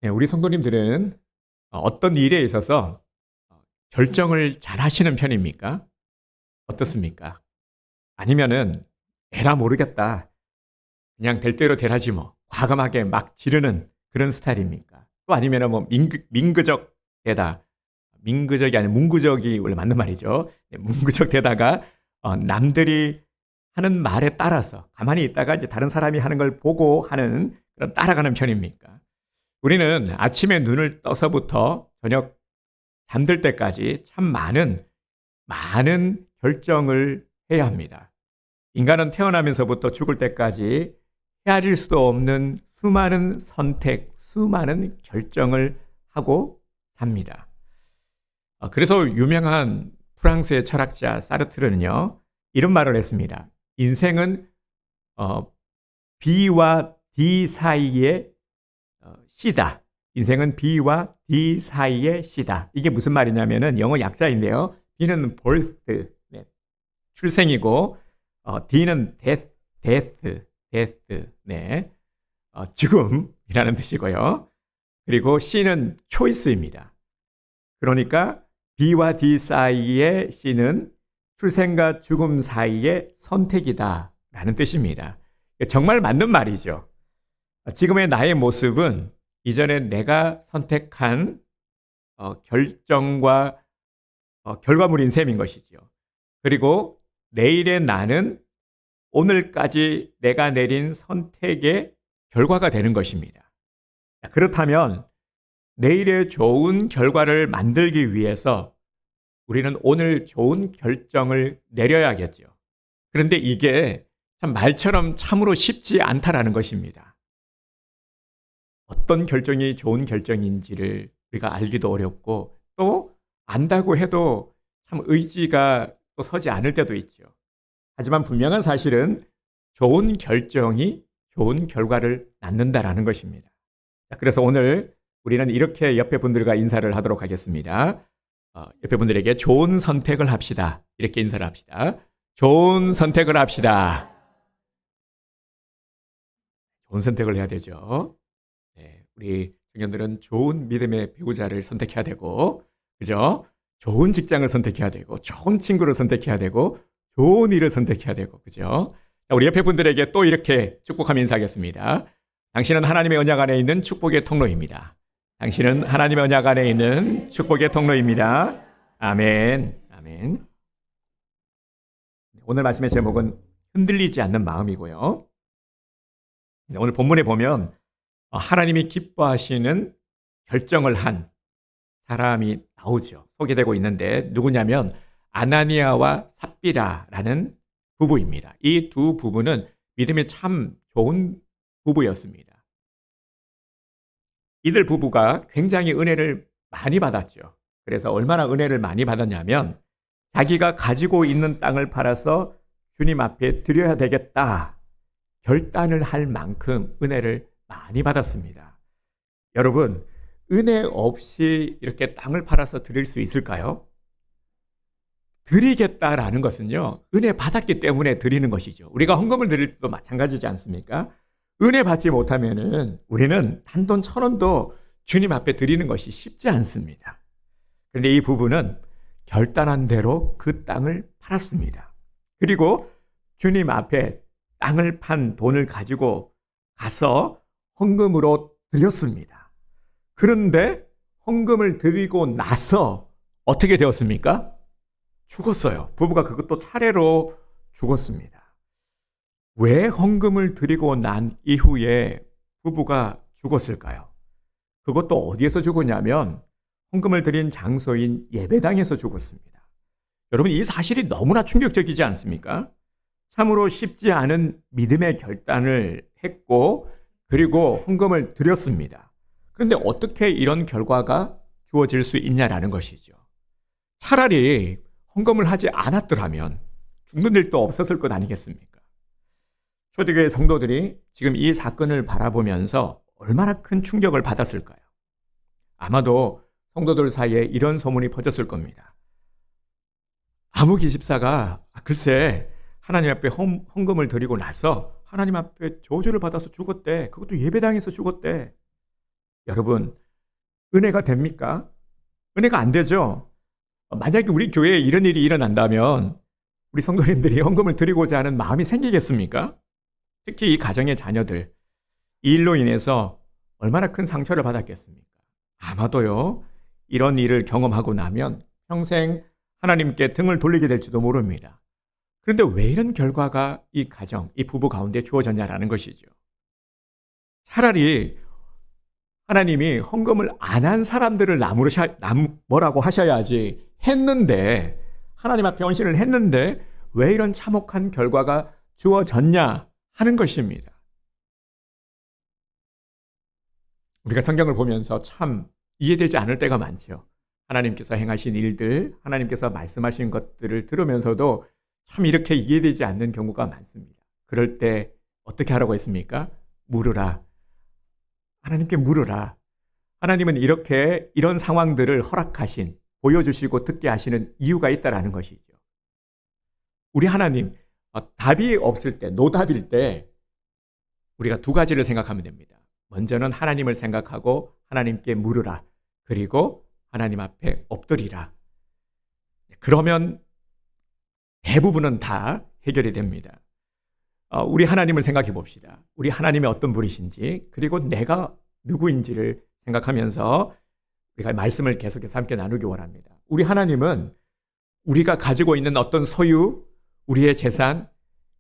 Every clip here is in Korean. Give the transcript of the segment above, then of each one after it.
네, 우리 성도님들은 어떤 일에 있어서 결정을 잘 하시는 편입니까? 어떻습니까? 아니면은 에라 모르겠다. 그냥 될 대로 되라지 뭐. 과감하게 막 지르는 그런 스타일입니까? 또 아니면은 뭐 민구적 되다. 민구적이 아니라 문구적이 원래 맞는 말이죠. 네, 문구적 되다가 남들이 하는 말에 따라서 가만히 있다가 이제 다른 사람이 하는 걸 보고 하는 그런 따라가는 편입니까? 우리는 아침에 눈을 떠서부터 저녁 잠들 때까지 참 많은 결정을 해야 합니다. 인간은 태어나면서부터 죽을 때까지 헤아릴 수도 없는 수많은 선택, 수많은 결정을 하고 삽니다. 그래서 유명한 프랑스의 철학자 사르트르는요, 이런 말을 했습니다. 인생은 B와 D 사이의 C다. 인생은 B와 D 사이의 C다. 이게 무슨 말이냐면은 영어 약자인데요. B는 birth, 네, 출생이고, D는 death, 네, 죽음이라는 뜻이고요. 그리고 C는 choice입니다. 그러니까 B와 D 사이의 C는 출생과 죽음 사이의 선택이다라는 뜻입니다. 정말 맞는 말이죠. 지금의 나의 모습은 이전에 내가 선택한 결정과 결과물인 셈인 것이죠. 그리고 내일의 나는 오늘까지 내가 내린 선택의 결과가 되는 것입니다. 그렇다면 내일의 좋은 결과를 만들기 위해서 우리는 오늘 좋은 결정을 내려야겠죠. 그런데 이게 참 말처럼 참으로 쉽지 않다라는 것입니다. 어떤 결정이 좋은 결정인지를 우리가 알기도 어렵고, 또 안다고 해도 참 의지가 또 서지 않을 때도 있죠. 하지만 분명한 사실은 좋은 결정이 좋은 결과를 낳는다라는 것입니다. 그래서 오늘 우리는 이렇게 옆에 분들과 인사를 하도록 하겠습니다. 옆에 분들에게 좋은 선택을 합시다. 이렇게 인사를 합시다. 좋은 선택을 합시다. 좋은 선택을 해야 되죠. 네, 우리 청년들은 좋은 믿음의 배우자를 선택해야 되고, 그죠? 좋은 직장을 선택해야 되고, 좋은 친구를 선택해야 되고, 좋은 일을 선택해야 되고, 그죠? 자, 우리 옆에 분들에게 또 이렇게 축복하며 인사하겠습니다. 당신은 하나님의 언약 안에 있는 축복의 통로입니다. 당신은 하나님의 언약 안에 있는 축복의 통로입니다. 아멘. 아멘. 오늘 말씀의 제목은 흔들리지 않는 마음이고요. 오늘 본문에 보면 하나님이 기뻐하시는 결정을 한 사람이 나오죠. 소개되고 있는데 누구냐면 아나니아와 삽비라라는 부부입니다. 이 두 부부는 믿음이 참 좋은 부부였습니다. 이들 부부가 굉장히 은혜를 많이 받았죠. 그래서 얼마나 은혜를 많이 받았냐면 자기가 가지고 있는 땅을 팔아서 주님 앞에 드려야 되겠다 결단을 할 만큼 은혜를 많이 받았습니다. 여러분, 은혜 없이 이렇게 땅을 팔아서 드릴 수 있을까요? 드리겠다라는 것은요, 은혜 받았기 때문에 드리는 것이죠. 우리가 헌금을 드릴 때도 마찬가지지 않습니까? 은혜 받지 못하면은 우리는 단돈 1,000원도 주님 앞에 드리는 것이 쉽지 않습니다. 그런데 이 부부는 결단한 대로 그 땅을 팔았습니다. 그리고 주님 앞에 땅을 판 돈을 가지고 가서 헌금으로 드렸습니다. 그런데 헌금을 드리고 나서 어떻게 되었습니까? 죽었어요. 부부가 그것도 차례로 죽었습니다. 왜 헌금을 드리고 난 이후에 부부가 죽었을까요? 그것도 어디에서 죽었냐면 헌금을 드린 장소인 예배당에서 죽었습니다. 여러분, 이 사실이 너무나 충격적이지 않습니까? 참으로 쉽지 않은 믿음의 결단을 했고 그리고 헌금을 드렸습니다. 그런데 어떻게 이런 결과가 주어질 수 있냐라는 것이죠. 차라리 헌금을 하지 않았더라면 죽는 일도 없었을 것 아니겠습니까? 초대교회 성도들이 지금 이 사건을 바라보면서 얼마나 큰 충격을 받았을까요? 아마도 성도들 사이에 이런 소문이 퍼졌을 겁니다. 아무기 집사가 글쎄 하나님 앞에 헌금을 드리고 나서 하나님 앞에 저주를 받아서 죽었대. 그것도 예배당에서 죽었대. 여러분, 은혜가 됩니까? 은혜가 안 되죠? 만약에 우리 교회에 이런 일이 일어난다면 우리 성도님들이 헌금을 드리고자 하는 마음이 생기겠습니까? 특히 이 가정의 자녀들, 이 일로 인해서 얼마나 큰 상처를 받았겠습니까? 아마도요, 이런 일을 경험하고 나면 평생 하나님께 등을 돌리게 될지도 모릅니다. 그런데 왜 이런 결과가 이 가정, 이 부부 가운데 주어졌냐라는 것이죠. 차라리 하나님이 헌금을 안 한 사람들을 뭐라고 하셔야지 했는데, 하나님 앞에 헌신을 했는데 왜 이런 참혹한 결과가 주어졌냐 하는 것입니다. 우리가 성경을 보면서 참 이해되지 않을 때가 많죠. 하나님께서 행하신 일들, 하나님께서 말씀하신 것들을 들으면서도 참 이렇게 이해되지 않는 경우가 많습니다. 그럴 때 어떻게 하라고 했습니까? 물으라. 하나님께 물으라. 하나님은 이런 상황들을 허락하신, 보여주시고 듣게 하시는 이유가 있다라는 것이죠. 우리 하나님, 답이 없을 때, 노답일 때 우리가 두 가지를 생각하면 됩니다. 먼저는 하나님을 생각하고 하나님께 물으라. 그리고 하나님 앞에 엎드리라. 그러면 대부분은 다 해결이 됩니다. 우리 하나님을 생각해 봅시다. 우리 하나님이 어떤 분이신지, 그리고 내가 누구인지를 생각하면서 우리가 말씀을 계속해서 함께 나누기 원합니다. 우리 하나님은 우리가 가지고 있는 어떤 소유, 우리의 재산,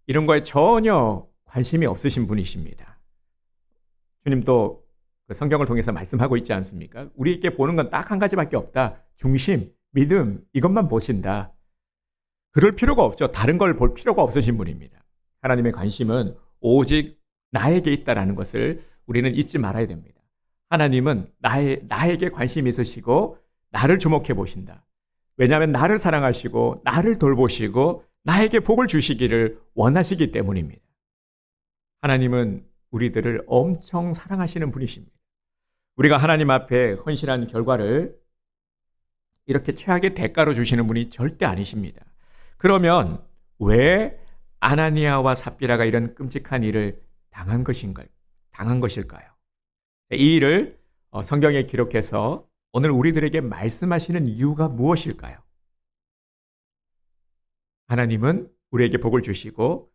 이런 거에 전혀 관심이 없으신 분이십니다. 주님도 그 성경을 통해서 말씀하고 있지 않습니까? 우리에게 보는 건 딱 한 가지밖에 없다. 중심, 믿음, 이것만 보신다. 그럴 필요가 없죠. 다른 걸 볼 필요가 없으신 분입니다. 하나님의 관심은 오직 나에게 있다라는 것을 우리는 잊지 말아야 됩니다. 하나님은 나에게 관심이 있으시고 나를 주목해 보신다. 왜냐하면 나를 사랑하시고 나를 돌보시고 나에게 복을 주시기를 원하시기 때문입니다. 하나님은 우리들을 엄청 사랑하시는 분이십니다. 우리가 하나님 앞에 헌신한 결과를 이렇게 최악의 대가로 주시는 분이 절대 아니십니다. 그러면 왜 아나니아와 삽비라가 이런 끔찍한 일을 당한 것일까요? 이 일을 성경에 기록해서 오늘 우리들에게 말씀하시는 이유가 무엇일까요? 하나님은 우리에게 복을 주시고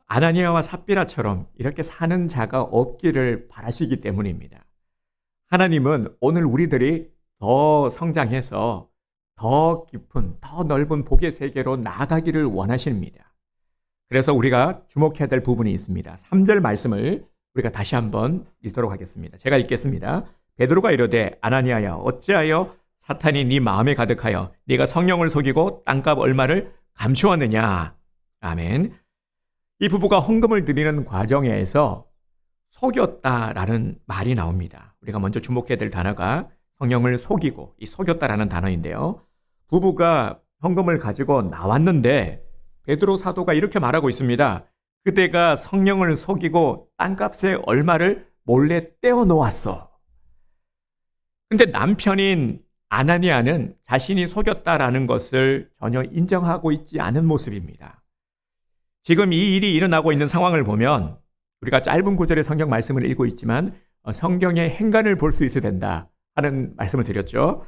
아나니아와 삽비라처럼 이렇게 사는 자가 없기를 바라시기 때문입니다. 하나님은 오늘 우리들이 더 성장해서 더 깊은, 더 넓은 복의 세계로 나아가기를 원하십니다. 그래서 우리가 주목해야 될 부분이 있습니다. 3절 말씀을 우리가 다시 한번 읽도록 하겠습니다. 제가 읽겠습니다. 베드로가 이르되 아나니아야 어찌하여 사탄이 네 마음에 가득하여 네가 성령을 속이고 땅값 얼마를 감추었느냐. 아멘. 이 부부가 헌금을 드리는 과정에서 속였다라는 말이 나옵니다. 우리가 먼저 주목해야 될 단어가 성령을 속이고 이 속였다라는 단어인데요. 부부가 헌금을 가지고 나왔는데 베드로 사도가 이렇게 말하고 있습니다. 그대가 성령을 속이고 땅값에 얼마를 몰래 떼어 놓았어. 근데 남편인 아나니아는 자신이 속였다라는 것을 전혀 인정하고 있지 않은 모습입니다. 지금 이 일이 일어나고 있는 상황을 보면 우리가 짧은 구절의 성경 말씀을 읽고 있지만 성경의 행간을 볼 수 있어야 된다 하는 말씀을 드렸죠.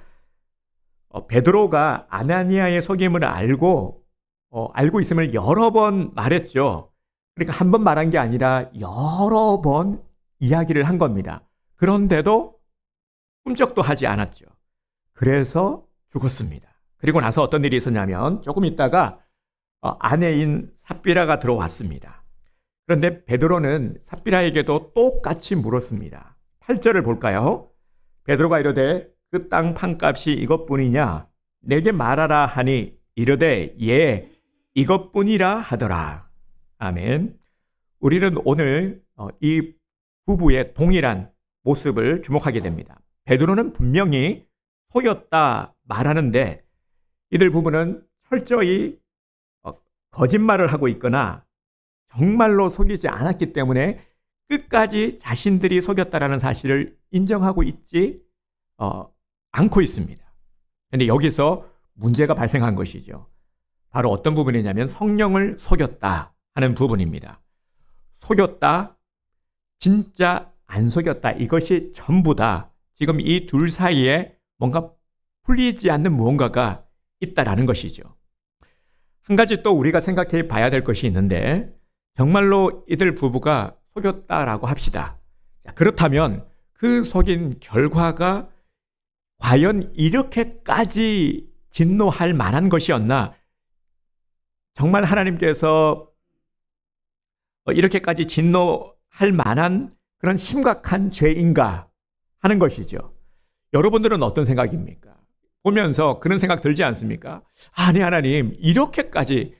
베드로가 아나니아의 속임을 알고 있음을 여러 번 말했죠. 그러니까 한 번 말한 게 아니라 여러 번 이야기를 한 겁니다. 그런데도 꿈쩍도 하지 않았죠. 그래서 죽었습니다. 그리고 나서 어떤 일이 있었냐면 조금 있다가 아내인 삽비라가 들어왔습니다. 그런데 베드로는 삽비라에게도 똑같이 물었습니다. 8절을 볼까요? 베드로가 이르되 그 땅 판값이 이것뿐이냐? 내게 말하라 하니 이르되 예, 이것뿐이라 하더라. 아멘. 우리는 오늘 이 부부의 동일한 모습을 주목하게 됩니다. 베드로는 분명히 속였다 말하는데 이들 부부는 철저히 거짓말을 하고 있거나 정말로 속이지 않았기 때문에 끝까지 자신들이 속였다라는 사실을 인정하고 있지 않고 있습니다. 그런데 여기서 문제가 발생한 것이죠. 바로 어떤 부분이냐면 성령을 속였다 하는 부분입니다. 속였다, 진짜 안 속였다, 이것이 전부 다 지금 이 둘 사이에 뭔가 풀리지 않는 무언가가 있다라는 것이죠. 한 가지 또 우리가 생각해 봐야 될 것이 있는데, 정말로 이들 부부가 속였다라고 합시다. 그렇다면 그 속인 결과가 과연 이렇게까지 진노할 만한 것이었나? 정말 하나님께서 이렇게까지 진노할 만한 그런 심각한 죄인가 하는 것이죠. 여러분들은 어떤 생각입니까? 보면서 그런 생각 들지 않습니까? 아니, 하나님, 이렇게까지,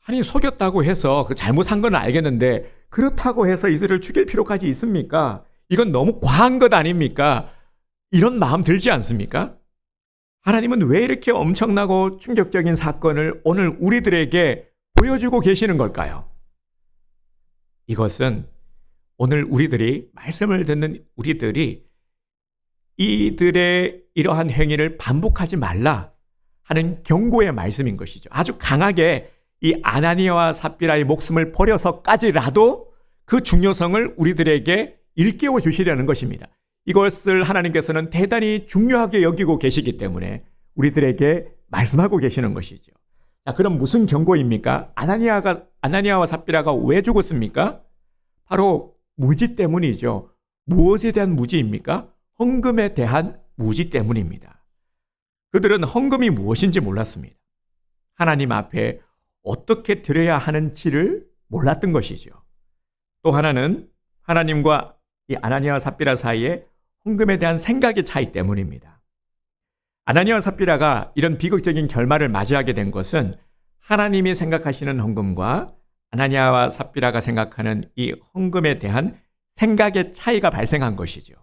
아니, 속였다고 해서 그 잘못한 건 알겠는데, 그렇다고 해서 이들을 죽일 필요까지 있습니까? 이건 너무 과한 것 아닙니까? 이런 마음 들지 않습니까? 하나님은 왜 이렇게 엄청나고 충격적인 사건을 오늘 우리들에게 보여주고 계시는 걸까요? 이것은 오늘 우리들이, 말씀을 듣는 우리들이 이들의 이러한 행위를 반복하지 말라 하는 경고의 말씀인 것이죠. 아주 강하게 이 아나니아와 삽비라의 목숨을 버려서까지라도 그 중요성을 우리들에게 일깨워 주시려는 것입니다. 이것을 하나님께서는 대단히 중요하게 여기고 계시기 때문에 우리들에게 말씀하고 계시는 것이죠. 자, 그럼 무슨 경고입니까? 아나니아와 삽비라가 왜 죽었습니까? 바로 무지 때문이죠. 무엇에 대한 무지입니까? 헌금에 대한 무지 때문입니다. 그들은 헌금이 무엇인지 몰랐습니다. 하나님 앞에 어떻게 드려야 하는지를 몰랐던 것이죠. 또 하나는 하나님과 이 아나니아와 삽비라 사이에 헌금에 대한 생각의 차이 때문입니다. 아나니아와 삽비라가 이런 비극적인 결말을 맞이하게 된 것은 하나님이 생각하시는 헌금과 아나니아와 삽비라가 생각하는 이 헌금에 대한 생각의 차이가 발생한 것이죠.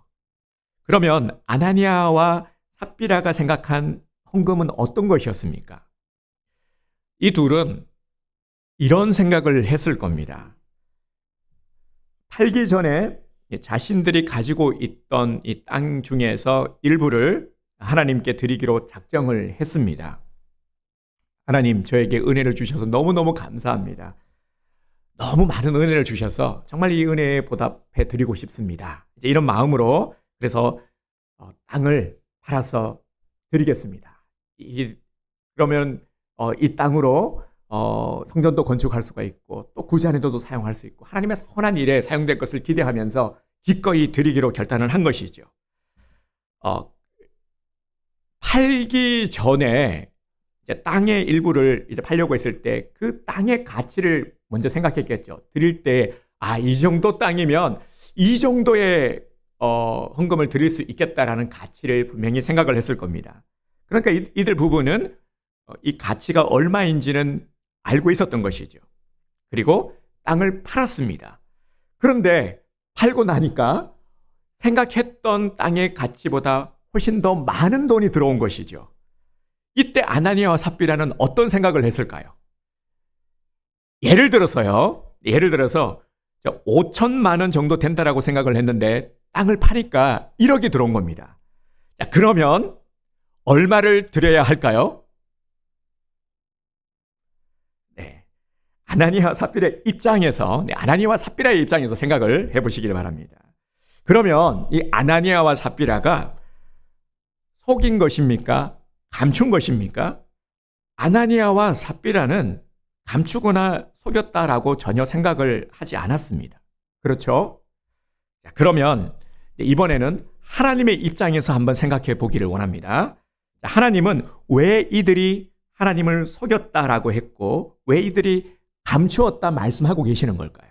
그러면 아나니아와 삽비라가 생각한 헌금은 어떤 것이었습니까? 이 둘은 이런 생각을 했을 겁니다. 팔기 전에 자신들이 가지고 있던 이 땅 중에서 일부를 하나님께 드리기로 작정을 했습니다. 하나님, 저에게 은혜를 주셔서 너무너무 감사합니다. 너무 많은 은혜를 주셔서 정말 이 은혜에 보답해 드리고 싶습니다. 이런 마음으로 그래서 땅을 팔아서 드리겠습니다. 그러면 이 땅으로 성전도 건축할 수가 있고 또 구제하는데도 사용할 수 있고 하나님의 선한 일에 사용될 것을 기대하면서 기꺼이 드리기로 결단을 한 것이죠. 팔기 전에 이제 땅의 일부를 이제 팔려고 했을 때 그 땅의 가치를 먼저 생각했겠죠. 드릴 때 이 정도 땅이면 이 정도의 헌금을 드릴 수 있겠다라는 가치를 분명히 생각을 했을 겁니다. 그러니까 이들 부부는 이 가치가 얼마인지는 알고 있었던 것이죠. 그리고 땅을 팔았습니다. 그런데 팔고 나니까 생각했던 땅의 가치보다 훨씬 더 많은 돈이 들어온 것이죠. 이때 아나니아와 삽비라는 어떤 생각을 했을까요? 예를 들어서 5천만 원 정도 된다라고 생각을 했는데 땅을 파니까 1억이 들어온 겁니다. 자, 그러면 얼마를 드려야 할까요? 네, 아나니아와 삽비라의 입장에서 생각을 해보시길 바랍니다. 그러면 이 아나니아와 삽비라가 속인 것입니까? 감춘 것입니까? 아나니아와 삽비라는 감추거나 속였다라고 전혀 생각을 하지 않았습니다. 그렇죠? 자, 그러면 이번에는 하나님의 입장에서 한번 생각해 보기를 원합니다. 자, 하나님은 왜 이들이 하나님을 속였다라고 했고 왜 이들이 감추었다 말씀하고 계시는 걸까요?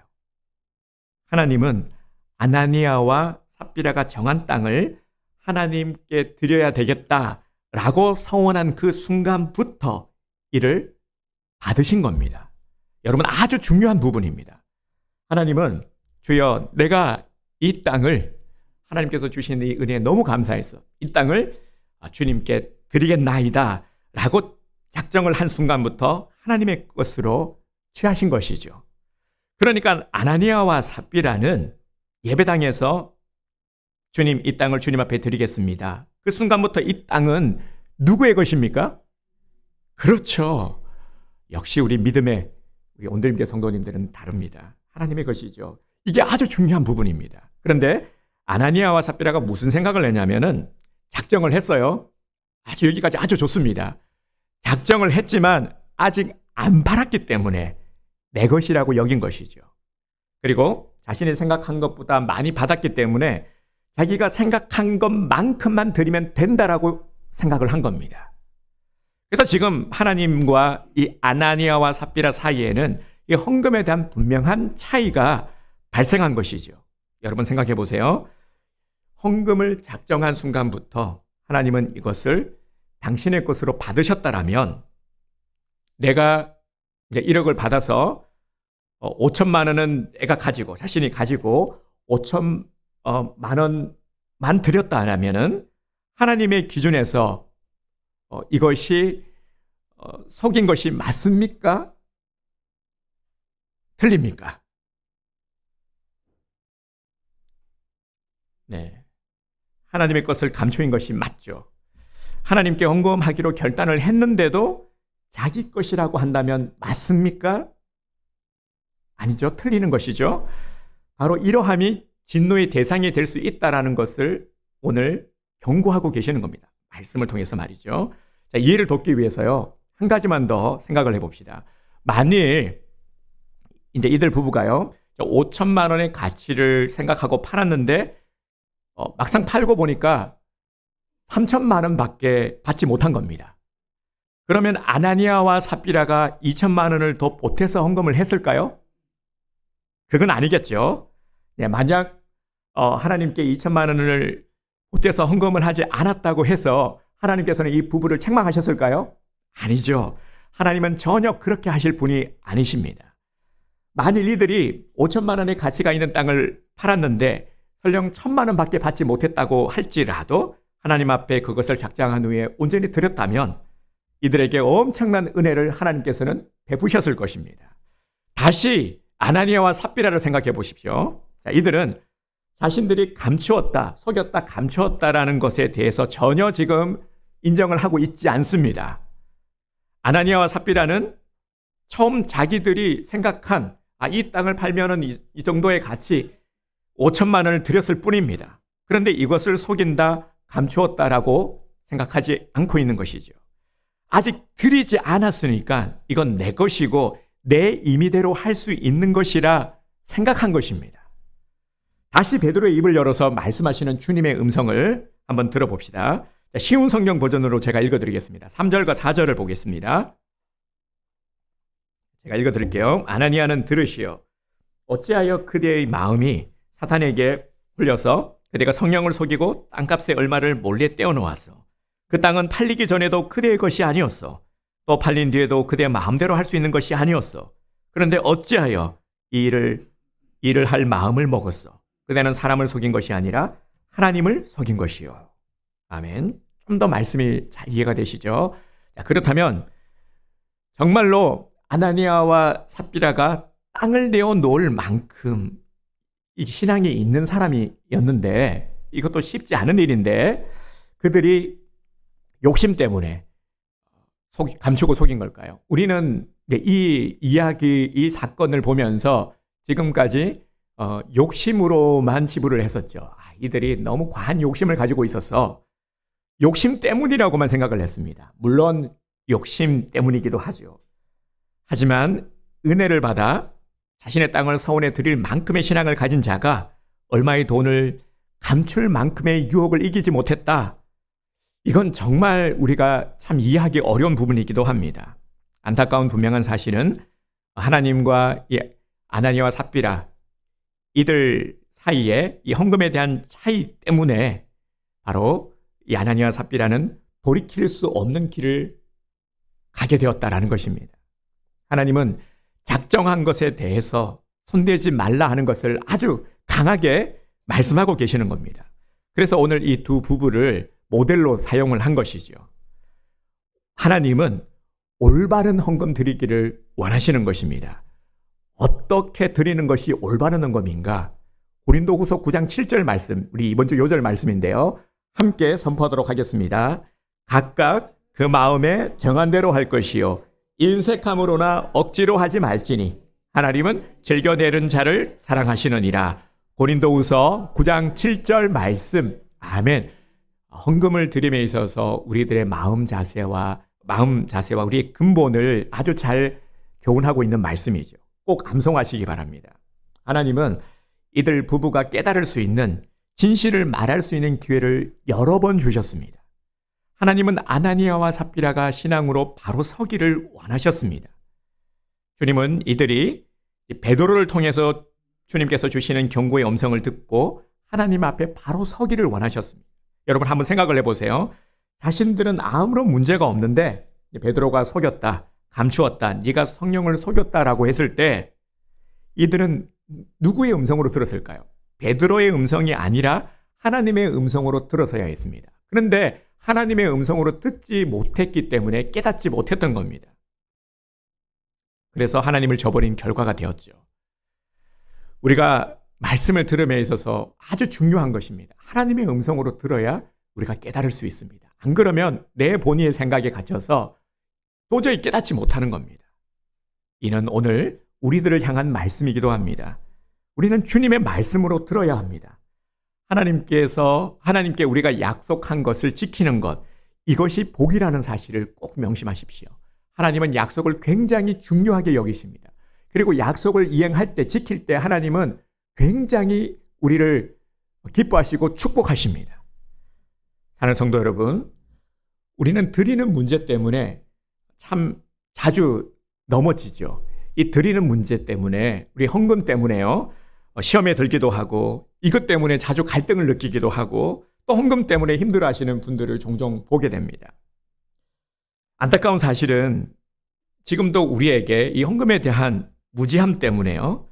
하나님은 아나니아와 삽비라가 정한 땅을 하나님께 드려야 되겠다라고 서원한 그 순간부터 이를 받으신 겁니다. 여러분, 아주 중요한 부분입니다. 하나님은 주여, 내가 이 땅을 하나님께서 주신 이 은혜에 너무 감사해서 이 땅을 주님께 드리겠나이다 라고 작정을 한 순간부터 하나님의 것으로 취하신 것이죠. 그러니까 아나니아와 삽비라는 예배당에서 주님, 이 땅을 주님 앞에 드리겠습니다. 그 순간부터 이 땅은 누구의 것입니까? 그렇죠. 역시 우리 믿음의 우리 온드림교회 성도님들은 다릅니다. 하나님의 것이죠. 이게 아주 중요한 부분입니다. 그런데 아나니아와 삽비라가 무슨 생각을 했냐면은 작정을 했어요. 아주 여기까지 아주 좋습니다. 작정을 했지만 아직 안 팔았기 때문에 내 것이라고 여긴 것이죠. 그리고 자신이 생각한 것보다 많이 받았기 때문에 자기가 생각한 것만큼만 드리면 된다라고 생각을 한 겁니다. 그래서 지금 하나님과 이 아나니아와 삽비라 사이에는 이 헌금에 대한 분명한 차이가 발생한 것이죠. 여러분 생각해 보세요. 헌금을 작정한 순간부터 하나님은 이것을 당신의 것으로 받으셨다라면 내가 이제 1억을 받아서 5천만 원은 내가 가지고 자신이 가지고 5천만 원만 드렸다 하면은 하나님의 기준에서 이것이 속인 것이 맞습니까? 틀립니까? 네. 하나님의 것을 감추인 것이 맞죠. 하나님께 헌금하기로 결단을 했는데도 자기 것이라고 한다면 맞습니까? 아니죠. 틀리는 것이죠. 바로 이러함이 진노의 대상이 될 수 있다는 것을 오늘 경고하고 계시는 겁니다. 말씀을 통해서 말이죠. 자, 이해를 돕기 위해서요. 한 가지만 더 생각을 해봅시다. 만일 이제 이들 부부가요. 5천만 원의 가치를 생각하고 팔았는데 막상 팔고 보니까 3천만 원밖에 받지 못한 겁니다. 그러면 아나니아와 삽비라가 2천만 원을 더 보태서 헌금을 했을까요? 그건 아니겠죠. 네, 만약 하나님께 2천만 원을 보태서 헌금을 하지 않았다고 해서 하나님께서는 이 부부를 책망하셨을까요? 아니죠. 하나님은 전혀 그렇게 하실 분이 아니십니다. 만일 이들이 5천만 원의 가치가 있는 땅을 팔았는데 설령 1,000만 원밖에 받지 못했다고 할지라도 하나님 앞에 그것을 작정한 후에 온전히 드렸다면 이들에게 엄청난 은혜를 하나님께서는 베푸셨을 것입니다. 다시 아나니아와 삽비라를 생각해 보십시오. 자, 이들은 자신들이 감추었다, 속였다, 감추었다라는 것에 대해서 전혀 지금 인정을 하고 있지 않습니다. 아나니아와 삽비라는 처음 자기들이 생각한 이 땅을 팔면은 이 정도의 가치 5천만 원을 드렸을 뿐입니다. 그런데 이것을 속인다, 감추었다라고 생각하지 않고 있는 것이죠. 아직 드리지 않았으니까 이건 내 것이고 내 임의대로 할 수 있는 것이라 생각한 것입니다. 다시 베드로의 입을 열어서 말씀하시는 주님의 음성을 한번 들어봅시다. 쉬운 성경 버전으로 제가 읽어드리겠습니다. 3절과 4절을 보겠습니다. 제가 읽어드릴게요. 아나니아는 들으시오. 어찌하여 그대의 마음이 사탄에게 홀려서 그대가 성령을 속이고 땅값의 얼마를 몰래 떼어놓았어. 그 땅은 팔리기 전에도 그대의 것이 아니었어. 또 팔린 뒤에도 그대의 마음대로 할 수 있는 것이 아니었어. 그런데 어찌하여 이 일을 할 마음을 먹었어. 그대는 사람을 속인 것이 아니라 하나님을 속인 것이요. 아멘. 좀 더 말씀이 잘 이해가 되시죠? 자, 그렇다면 정말로 아나니아와 삽비라가 땅을 내어놓을 만큼 이 신앙이 있는 사람이었는데 이것도 쉽지 않은 일인데 그들이 욕심 때문에 감추고 속인 걸까요? 우리는 이 이야기, 이 사건을 보면서 지금까지 욕심으로만 지불을 했었죠. 이들이 너무 과한 욕심을 가지고 있어서 욕심 때문이라고만 생각을 했습니다. 물론 욕심 때문이기도 하죠. 하지만 은혜를 받아 자신의 땅을 서원에 드릴 만큼의 신앙을 가진 자가 얼마의 돈을 감출 만큼의 유혹을 이기지 못했다. 이건 정말 우리가 참 이해하기 어려운 부분이기도 합니다. 안타까운 분명한 사실은 하나님과 이 아나니아와 삽비라 이들 사이에 이 헌금에 대한 차이 때문에 바로 이 아나니아와 삽비라는 돌이킬 수 없는 길을 가게 되었다라는 것입니다. 하나님은 작정한 것에 대해서 손대지 말라 하는 것을 아주 강하게 말씀하고 계시는 겁니다. 그래서 오늘 이 두 부부를 모델로 사용을 한 것이죠. 하나님은 올바른 헌금 드리기를 원하시는 것입니다. 어떻게 드리는 것이 올바른 헌금인가? 고린도후서 9장 7절 말씀, 우리 이번 주 요절 말씀인데요. 함께 선포하도록 하겠습니다. 각각 그 마음에 정한 대로 할 것이요 인색함으로나 억지로 하지 말지니 하나님은 즐겨내는 자를 사랑하시느니라. 고린도후서 9장 7절 말씀. 아멘. 헌금을 드림에 있어서 우리들의 마음 자세와 우리의 근본을 아주 잘 교훈하고 있는 말씀이죠. 꼭 암송하시기 바랍니다. 하나님은 이들 부부가 깨달을 수 있는 진실을 말할 수 있는 기회를 여러 번 주셨습니다. 하나님은 아나니아와 삽비라가 신앙으로 바로 서기를 원하셨습니다. 주님은 이들이 베드로를 통해서 주님께서 주시는 경고의 음성을 듣고 하나님 앞에 바로 서기를 원하셨습니다. 여러분 한번 생각을 해보세요. 자신들은 아무런 문제가 없는데 베드로가 속였다, 감추었다, 네가 성령을 속였다라고 했을 때 이들은 누구의 음성으로 들었을까요? 베드로의 음성이 아니라 하나님의 음성으로 들어서야 했습니다. 그런데 하나님의 음성으로 듣지 못했기 때문에 깨닫지 못했던 겁니다. 그래서 하나님을 저버린 결과가 되었죠. 우리가 말씀을 들음에 있어서 아주 중요한 것입니다. 하나님의 음성으로 들어야 우리가 깨달을 수 있습니다. 안 그러면 내 본의의 생각에 갇혀서 도저히 깨닫지 못하는 겁니다. 이는 오늘 우리들을 향한 말씀이기도 합니다. 우리는 주님의 말씀으로 들어야 합니다. 하나님께 우리가 약속한 것을 지키는 것, 이것이 복이라는 사실을 꼭 명심하십시오. 하나님은 약속을 굉장히 중요하게 여기십니다. 그리고 약속을 이행할 때, 지킬 때 하나님은 굉장히 우리를 기뻐하시고 축복하십니다. 사랑하는 성도 여러분, 우리는 드리는 문제 때문에 참 자주 넘어지죠. 이 드리는 문제 때문에, 우리 헌금 때문에요, 시험에 들기도 하고, 이것 때문에 자주 갈등을 느끼기도 하고, 또 헌금 때문에 힘들어하시는 분들을 종종 보게 됩니다. 안타까운 사실은 지금도 우리에게 이 헌금에 대한 무지함 때문에요,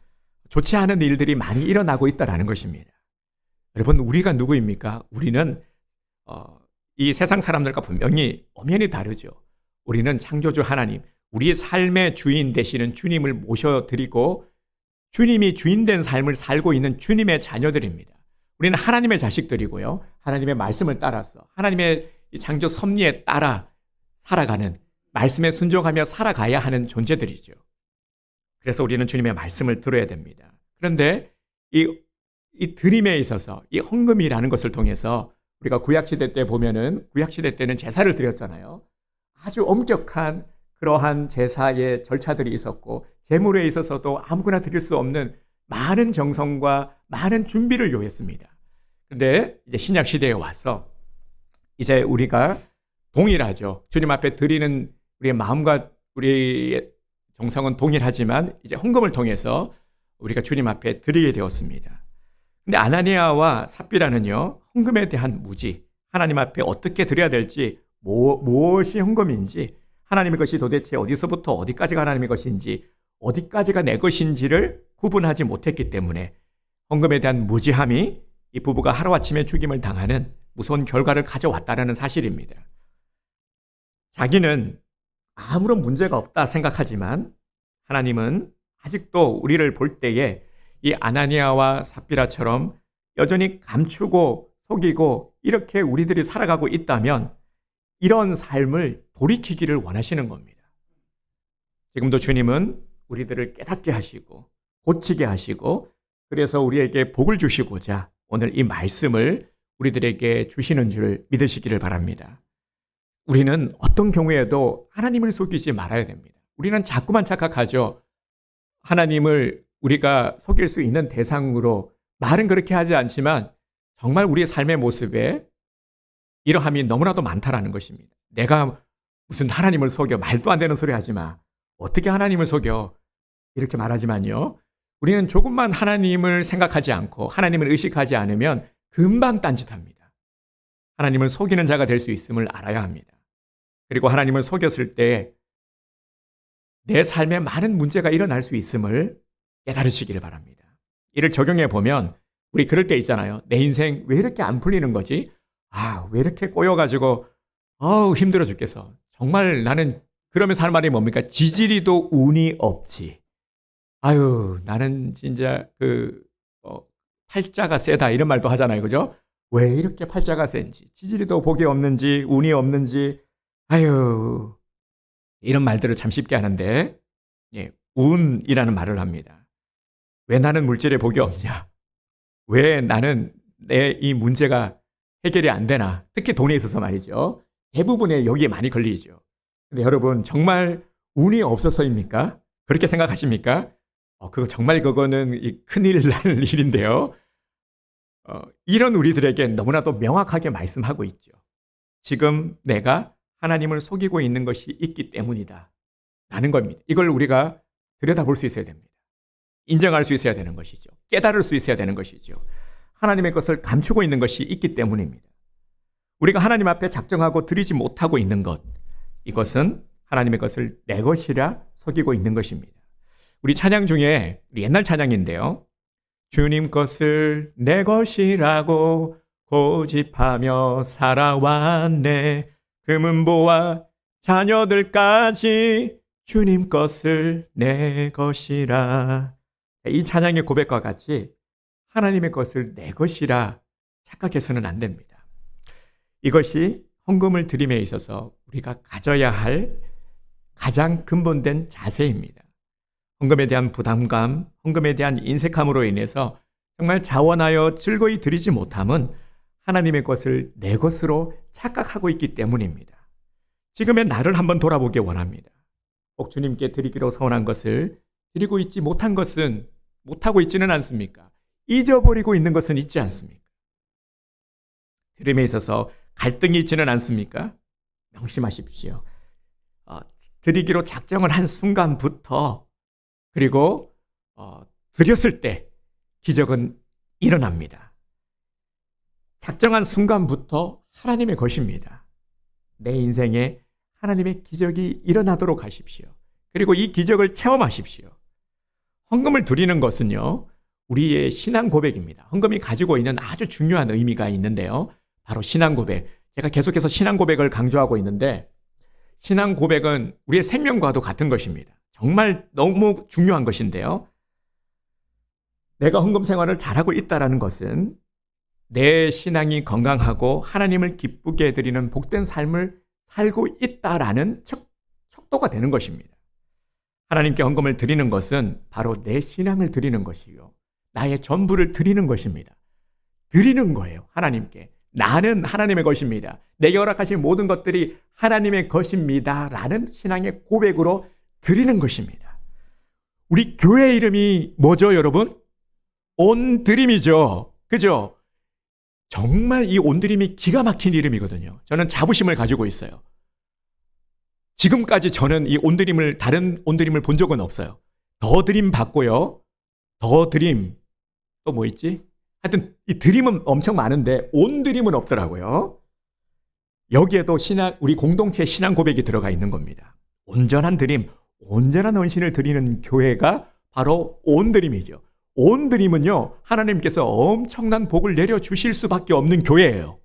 좋지 않은 일들이 많이 일어나고 있다는 것입니다. 여러분, 우리가 누구입니까? 우리는 이 세상 사람들과 분명히 엄연히 다르죠. 우리는 창조주 하나님, 우리의 삶의 주인 되시는 주님을 모셔드리고 주님이 주인된 삶을 살고 있는 주님의 자녀들입니다. 우리는 하나님의 자식들이고요, 하나님의 말씀을 따라서 하나님의 창조 섭리에 따라 살아가는, 말씀에 순종하며 살아가야 하는 존재들이죠. 그래서 우리는 주님의 말씀을 들어야 됩니다. 그런데 이 드림에 있어서 이 헌금이라는 것을 통해서 우리가 구약시대 때 보면은, 구약시대 때는 제사를 드렸잖아요. 아주 엄격한 그러한 제사의 절차들이 있었고, 제물에 있어서도 아무거나 드릴 수 없는 많은 정성과 많은 준비를 요했습니다. 그런데 이제 신약시대에 와서 이제 우리가 동일하죠. 주님 앞에 드리는 우리의 마음과 우리의 정성은 동일하지만 이제 헌금을 통해서 우리가 주님 앞에 드리게 되었습니다. 근데 아나니아와 삽비라는요, 헌금에 대한 무지, 하나님 앞에 어떻게 드려야 될지, 무엇이 헌금인지, 하나님의 것이 도대체 어디서부터 어디까지가 하나님의 것인지, 어디까지가 내 것인지를 구분하지 못했기 때문에 헌금에 대한 무지함이 이 부부가 하루아침에 죽임을 당하는 무서운 결과를 가져왔다는 사실입니다. 자기는 아무런 문제가 없다 생각하지만 하나님은 아직도 우리를 볼 때에 이 아나니아와 삽비라처럼 여전히 감추고 속이고 이렇게 우리들이 살아가고 있다면 이런 삶을 돌이키기를 원하시는 겁니다. 지금도 주님은 우리들을 깨닫게 하시고 고치게 하시고, 그래서 우리에게 복을 주시고자 오늘 이 말씀을 우리들에게 주시는 줄 믿으시기를 바랍니다. 우리는 어떤 경우에도 하나님을 속이지 말아야 됩니다. 우리는 자꾸만 착각하죠. 하나님을 우리가 속일 수 있는 대상으로, 말은 그렇게 하지 않지만 정말 우리의 삶의 모습에 이러함이 너무나도 많다라는 것입니다. 내가 무슨 하나님을 속여, 말도 안 되는 소리 하지 마, 어떻게 하나님을 속여, 이렇게 말하지만요, 우리는 조금만 하나님을 생각하지 않고 하나님을 의식하지 않으면 금방 딴짓합니다. 하나님을 속이는 자가 될 수 있음을 알아야 합니다. 그리고 하나님을 속였을 때 내 삶에 많은 문제가 일어날 수 있음을 깨달으시기를 바랍니다. 이를 적용해 보면 우리 그럴 때 있잖아요. 내 인생 왜 이렇게 안 풀리는 거지? 왜 이렇게 꼬여가지고 힘들어 죽겠어. 정말 나는, 그러면서 하는 말이 뭡니까? 지지리도 운이 없지. 나는 진짜 팔자가 세다, 이런 말도 하잖아요. 그죠? 왜 이렇게 팔자가 센지, 지지리도 복이 없는지, 운이 없는지, 이런 말들을 참 쉽게 하는데, 운이라는 말을 합니다. 왜 나는 물질에 복이 없냐? 왜 나는 내 이 문제가 해결이 안 되나? 특히 돈에 있어서 말이죠. 대부분의 여기에 많이 걸리죠. 근데 여러분 정말 운이 없어서입니까? 그렇게 생각하십니까? 그거 정말 그거는 큰일 날 일인데요. 이런 우리들에게 너무나도 명확하게 말씀하고 있죠. 지금 내가 하나님을 속이고 있는 것이 있기 때문이다. 라는 겁니다. 이걸 우리가 들여다볼 수 있어야 됩니다. 인정할 수 있어야 되는 것이죠. 깨달을 수 있어야 되는 것이죠. 하나님의 것을 감추고 있는 것이 있기 때문입니다. 우리가 하나님 앞에 작정하고 드리지 못하고 있는 것, 이것은 하나님의 것을 내 것이라 속이고 있는 것입니다. 우리 찬양 중에 옛날 찬양인데요. 주님 것을 내 것이라고 고집하며 살아왔네. 금은보와 자녀들까지 주님 것을 내 것이라. 이 찬양의 고백과 같이 하나님의 것을 내 것이라 착각해서는 안 됩니다. 이것이 헌금을 드림에 있어서 우리가 가져야 할 가장 근본된 자세입니다. 헌금에 대한 부담감, 헌금에 대한 인색함으로 인해서 정말 자원하여 즐거이 드리지 못함은 하나님의 것을 내 것으로 착각하고 있기 때문입니다. 지금의 나를 한번 돌아보기 원합니다. 꼭 주님께 드리기로 서원한 것을 드리고 있지 못한 것은 못하고 있지는 않습니까? 잊어버리고 있는 것은 있지 않습니까? 드림에 있어서 갈등이 있지는 않습니까? 명심하십시오. 드리기로 작정을 한 순간부터 그리고 드렸을 때 기적은 일어납니다. 작정한 순간부터 하나님의 것입니다. 내 인생에 하나님의 기적이 일어나도록 하십시오. 그리고 이 기적을 체험하십시오. 헌금을 드리는 것은요, 우리의 신앙 고백입니다. 헌금이 가지고 있는 아주 중요한 의미가 있는데요. 바로 신앙 고백. 제가 계속해서 신앙 고백을 강조하고 있는데 신앙 고백은 우리의 생명과도 같은 것입니다. 정말 너무 중요한 것인데요. 내가 헌금 생활을 잘하고 있다는 것은 내 신앙이 건강하고 하나님을 기쁘게 해드리는 복된 삶을 살고 있다라는 척도가 되는 것입니다. 하나님께 헌금을 드리는 것은 바로 내 신앙을 드리는 것이요. 나의 전부를 드리는 것입니다. 드리는 거예요. 하나님께. 나는 하나님의 것입니다. 내게 허락하신 모든 것들이 하나님의 것입니다. 라는 신앙의 고백으로 드리는 것입니다. 우리 교회 이름이 뭐죠, 여러분? 온드림이죠. 그죠? 정말 이 온드림이 기가 막힌 이름이거든요. 저는 자부심을 가지고 있어요. 지금까지 저는 이 온드림을, 다른 온드림을 본 적은 없어요. 더 드림 받고요. 더 드림. 또 뭐 있지? 하여튼 이 드림은 엄청 많은데 온드림은 없더라고요. 여기에도 우리 공동체 신앙 고백이 들어가 있는 겁니다. 온전한 드림, 온전한 헌신을 드리는 교회가 바로 온드림이죠. 온드림은요, 하나님께서 엄청난 복을 내려주실 수밖에 없는 교회예요.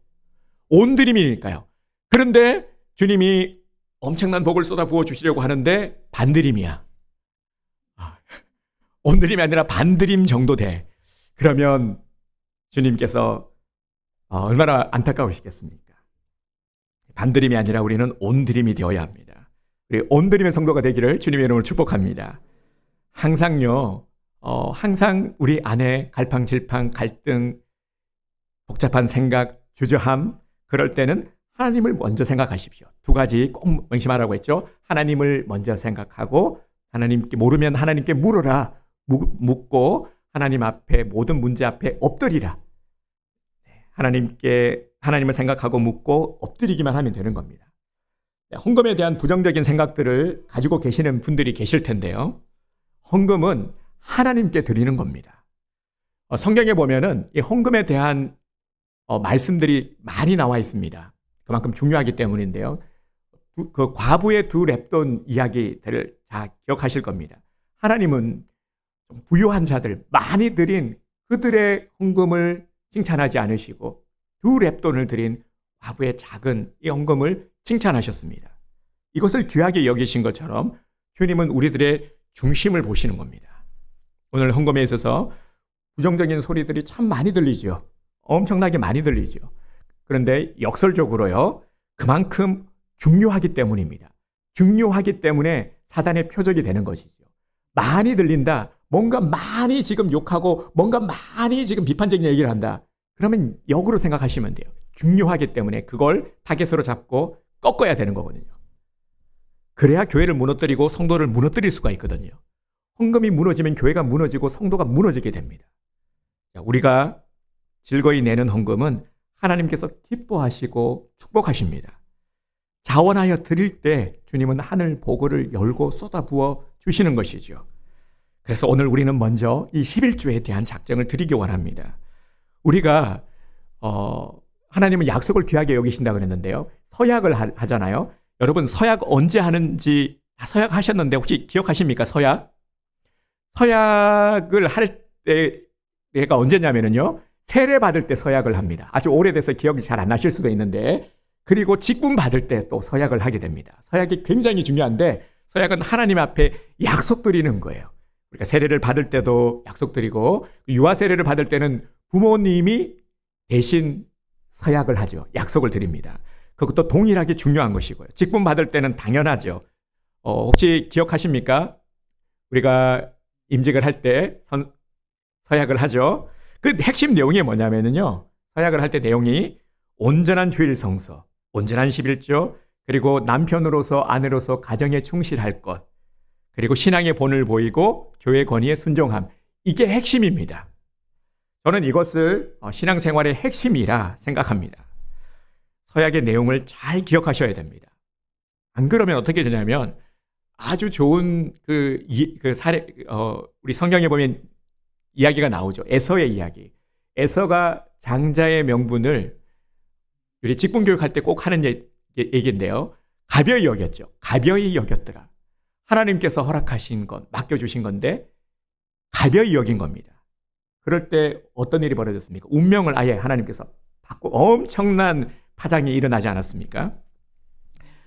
온드림이니까요. 그런데 주님이 엄청난 복을 쏟아부어 주시려고 하는데 반드림이야. 온드림이 아니라 반드림 정도 돼. 그러면 주님께서 얼마나 안타까우시겠습니까? 반드림이 아니라 우리는 온드림이 되어야 합니다. 우리 온드림의 성도가 되기를 주님의 이름으로 축복합니다. 항상요, 항상 우리 안에 갈팡질팡, 갈등, 복잡한 생각, 주저함, 그럴 때는 하나님을 먼저 생각하십시오. 두 가지 꼭 명심하라고 했죠. 하나님을 먼저 생각하고 하나님께 모르면 하나님께 물어라. 묻고 하나님 앞에 모든 문제 앞에 엎드리라. 하나님을 생각하고 묻고 엎드리기만 하면 되는 겁니다. 헌금에 대한 부정적인 생각들을 가지고 계시는 분들이 계실 텐데요. 헌금은 하나님께 드리는 겁니다. 성경에 보면은 이 헌금에 대한 말씀들이 많이 나와 있습니다. 그만큼 중요하기 때문인데요. 그 과부의 두 렙돈 이야기들을 다 기억하실 겁니다. 하나님은 부유한 자들, 많이 드린 그들의 헌금을 칭찬하지 않으시고 두 렙돈을 드린 과부의 작은 이 헌금을 칭찬하셨습니다. 이것을 귀하게 여기신 것처럼 주님은 우리들의 중심을 보시는 겁니다. 오늘 헌금에 있어서 부정적인 소리들이 참 많이 들리죠. 엄청나게 많이 들리죠. 그런데 역설적으로요, 그만큼 중요하기 때문입니다. 중요하기 때문에 사단의 표적이 되는 것이죠. 많이 들린다, 뭔가 많이 지금 욕하고 뭔가 많이 지금 비판적인 얘기를 한다. 그러면 역으로 생각하시면 돼요. 중요하기 때문에 그걸 타겟으로 잡고 꺾어야 되는 거거든요. 그래야 교회를 무너뜨리고 성도를 무너뜨릴 수가 있거든요. 헌금이 무너지면 교회가 무너지고 성도가 무너지게 됩니다. 우리가 즐거이 내는 헌금은 하나님께서 기뻐하시고 축복하십니다. 자원하여 드릴 때 주님은 하늘 보고를 열고 쏟아부어 주시는 것이죠. 그래서 오늘 우리는 먼저 이 11조에 대한 작정을 드리기 원합니다. 우리가 하나님은 약속을 귀하게 여기신다고 그랬는데요. 서약을 하잖아요. 여러분 서약 언제 하는지 다 서약하셨는데 혹시 기억하십니까? 서약을 할 때가 언제냐면요. 세례 받을 때 서약을 합니다. 아주 오래돼서 기억이 잘 안 나실 수도 있는데, 그리고 직분 받을 때 또 서약을 하게 됩니다. 서약이 굉장히 중요한데 서약은 하나님 앞에 약속드리는 거예요. 우리가 세례를 받을 때도 약속드리고 유아 세례를 받을 때는 부모님이 대신 서약을 하죠. 약속을 드립니다. 그것도 동일하게 중요한 것이고요. 직분 받을 때는 당연하죠. 혹시 기억하십니까? 우리가 임직을 할 때 서약을 하죠. 그 핵심 내용이 뭐냐면요. 서약을 할 때 내용이 온전한 주일 성서, 온전한 11조, 그리고 남편으로서 아내로서 가정에 충실할 것, 그리고 신앙의 본을 보이고 교회 권위에 순종함. 이게 핵심입니다. 저는 이것을 신앙생활의 핵심이라 생각합니다. 서약의 내용을 잘 기억하셔야 됩니다. 안 그러면 어떻게 되냐면 아주 좋은 그 사례, 우리 성경에 보면 이야기가 나오죠. 에서의 이야기. 에서가 장자의 명분을 우리 직분교육할 때 꼭 하는 얘기인데요. 가벼이 여겼죠. 가벼이 여겼더라. 하나님께서 허락하신 것, 맡겨주신 건데 가벼이 여긴 겁니다. 그럴 때 어떤 일이 벌어졌습니까? 운명을 아예 하나님께서 바꾸고 엄청난 파장이 일어나지 않았습니까?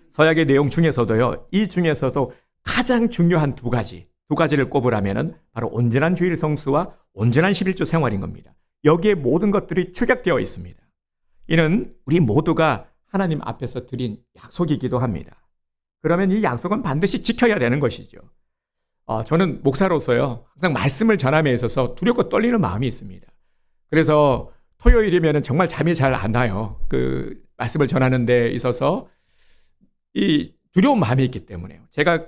서약의 내용 중에서도요. 이 중에서도 가장 중요한 두 가지를 꼽으라면은 바로 온전한 주일 성수와 온전한 11조 생활인 겁니다. 여기에 모든 것들이 축약되어 있습니다. 이는 우리 모두가 하나님 앞에서 드린 약속이기도 합니다. 그러면 이 약속은 반드시 지켜야 되는 것이죠. 저는 목사로서요, 항상 말씀을 전함에 있어서 두렵고 떨리는 마음이 있습니다. 그래서 토요일이면 정말 잠이 잘 안 나요. 그 말씀을 전하는 데 있어서 이 두려운 마음이 있기 때문에요. 제가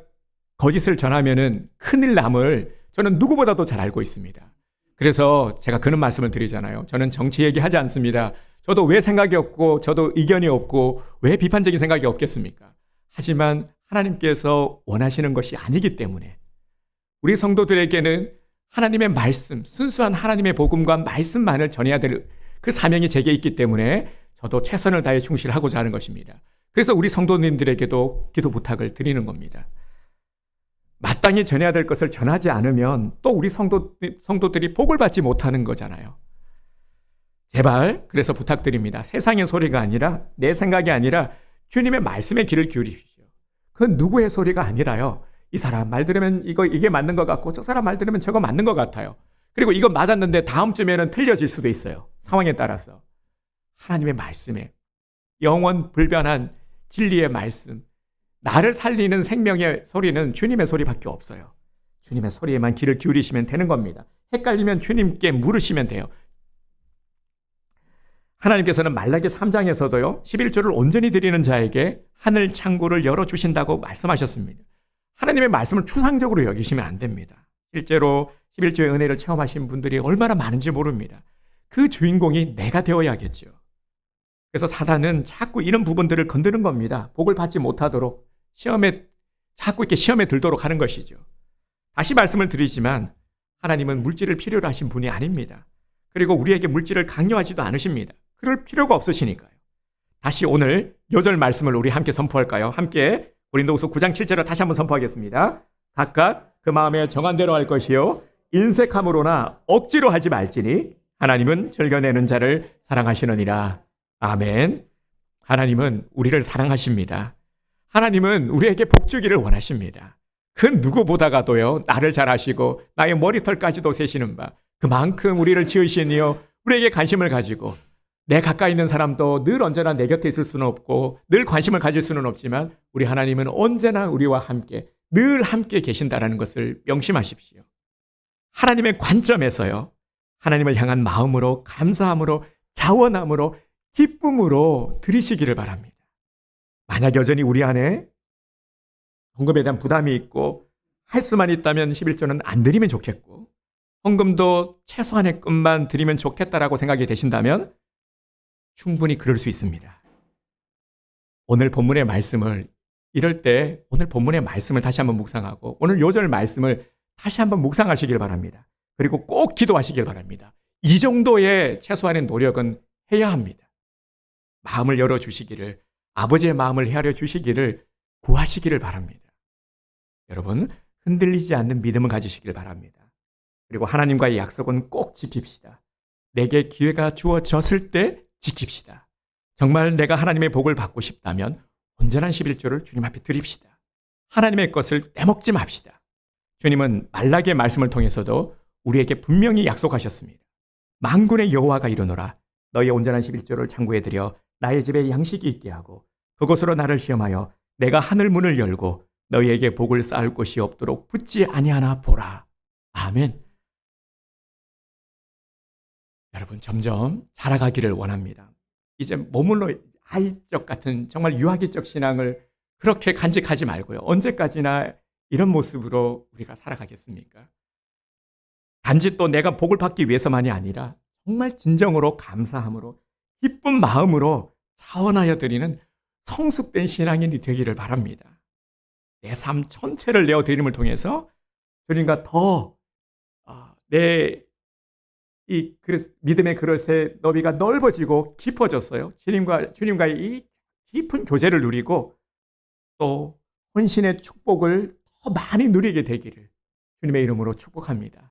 거짓을 전하면은 큰일 남을 저는 누구보다도 잘 알고 있습니다. 그래서 제가 그런 말씀을 드리잖아요. 저는 정치 얘기하지 않습니다. 저도 왜 생각이 없고 저도 의견이 없고 왜 비판적인 생각이 없겠습니까? 하지만 하나님께서 원하시는 것이 아니기 때문에 우리 성도들에게는 하나님의 말씀, 순수한 하나님의 복음과 말씀만을 전해야 될 그 사명이 제게 있기 때문에 저도 최선을 다해 충실하고자 하는 것입니다. 그래서 우리 성도님들에게도 기도 부탁을 드리는 겁니다. 마땅히 전해야 될 것을 전하지 않으면 또 우리 성도들이 복을 받지 못하는 거잖아요. 제발 그래서 부탁드립니다. 세상의 소리가 아니라 내 생각이 아니라 주님의 말씀에 귀를 기울이십시오. 그건 누구의 소리가 아니라요. 이 사람 말 들으면 이게 맞는 것 같고 저 사람 말 들으면 저거 맞는 것 같아요. 그리고 이거 맞았는데 다음 주면은 틀려질 수도 있어요. 상황에 따라서. 하나님의 말씀에 영원 불변한 진리의 말씀, 나를 살리는 생명의 소리는 주님의 소리밖에 없어요. 주님의 소리에만 귀를 기울이시면 되는 겁니다. 헷갈리면 주님께 물으시면 돼요. 하나님께서는 말라기 3장에서도요. 11조를 온전히 드리는 자에게 하늘 창구를 열어주신다고 말씀하셨습니다. 하나님의 말씀을 추상적으로 여기시면 안 됩니다. 실제로 11조의 은혜를 체험하신 분들이 얼마나 많은지 모릅니다. 그 주인공이 내가 되어야겠죠. 그래서 사단은 자꾸 이런 부분들을 건드는 겁니다. 복을 받지 못하도록 자꾸 이렇게 시험에 들도록 하는 것이죠. 다시 말씀을 드리지만 하나님은 물질을 필요로 하신 분이 아닙니다. 그리고 우리에게 물질을 강요하지도 않으십니다. 그럴 필요가 없으시니까요. 다시 오늘 요절 말씀을 우리 함께 선포할까요? 함께 고린도후서 9장 7절을 다시 한번 선포하겠습니다. 각각 그 마음에 정한 대로 할 것이요 인색함으로나 억지로 하지 말지니 하나님은 즐겨내는 자를 사랑하시느니라. 아멘. 하나님은 우리를 사랑하십니다. 하나님은 우리에게 복 주기를 원하십니다. 그 누구보다가도요 나를 잘 아시고 나의 머리털까지도 세시는 바 그만큼 우리를 지으신 이요 우리에게 관심을 가지고 내 가까이 있는 사람도 늘 언제나 내 곁에 있을 수는 없고 늘 관심을 가질 수는 없지만 우리 하나님은 언제나 우리와 함께 늘 함께 계신다라는 것을 명심하십시오. 하나님의 관점에서요. 하나님을 향한 마음으로, 감사함으로, 자원함으로, 기쁨으로 드리시기를 바랍니다. 만약 여전히 우리 안에 헌금에 대한 부담이 있고 할 수만 있다면 11조는 안 드리면 좋겠고 헌금도 최소한의 것만 드리면 좋겠다라고 생각이 되신다면 충분히 그럴 수 있습니다. 오늘 본문의 말씀을 이럴 때 오늘 본문의 말씀을 다시 한번 묵상하고 오늘 요절 말씀을 다시 한번 묵상하시길 바랍니다. 그리고 꼭 기도하시길 바랍니다. 이 정도의 최소한의 노력은 해야 합니다. 마음을 열어주시기를, 아버지의 마음을 헤아려 주시기를 구하시기를 바랍니다. 여러분, 흔들리지 않는 믿음을 가지시길 바랍니다. 그리고 하나님과의 약속은 꼭 지킵시다. 내게 기회가 주어졌을 때 지킵시다. 정말 내가 하나님의 복을 받고 싶다면 온전한 11조를 주님 앞에 드립시다. 하나님의 것을 떼먹지 맙시다. 주님은 말라기의 말씀을 통해서도 우리에게 분명히 약속하셨습니다. 만군의 여호와가 이르노라. 너희의 온전한 11조를 창고에 들여 나의 집에 양식이 있게 하고 그곳으로 나를 시험하여 내가 하늘 문을 열고 너희에게 복을 쌓을 곳이 없도록 붙지 아니하나 보라. 아멘. 여러분, 점점 자라가기를 원합니다. 이제 머물러 아이적 같은 정말 유아기적 신앙을 그렇게 간직하지 말고요. 언제까지나 이런 모습으로 우리가 살아가겠습니까? 단지 또 내가 복을 받기 위해서만이 아니라 정말 진정으로 감사함으로 기쁜 마음으로 자원하여 드리는 성숙된 신앙인이 되기를 바랍니다. 내 삶 전체를 내어 드림을 통해서 주님과 더 내 믿음의 그릇의 너비가 넓어지고 깊어졌어요. 주님과의 이 깊은 교제를 누리고 또 혼신의 축복을 더 많이 누리게 되기를 주님의 이름으로 축복합니다.